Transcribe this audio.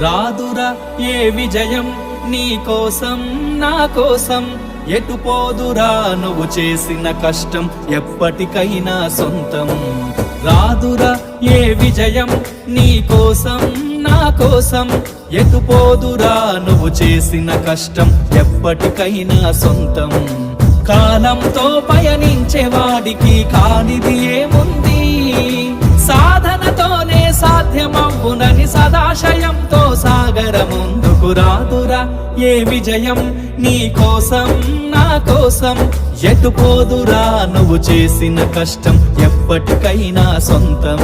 రాదురా ఏ విజయం నీ కోసం నా కోసం, ఎటు పోదురా నువ్వు చేసిన కష్టం ఎప్పటికైనా సొంతం. రాదురా ఏ విజయం నీ కోసం నా కోసం, ఎటు పోదురా నువ్వు చేసిన కష్టం ఎప్పటికైనా సొంతం. కాలంతో పయనించే వాడికి కానిది ఏముంది, సాధనతోనే సాధ్యమవునని సదాశయంతో సాగర ముందుకు. రాదురా ఏ విజయం నీ కోసం నా కోసం, ఎటు పోదురా నువ్వు చేసిన కష్టం ఎప్పటికైనా సొంతం.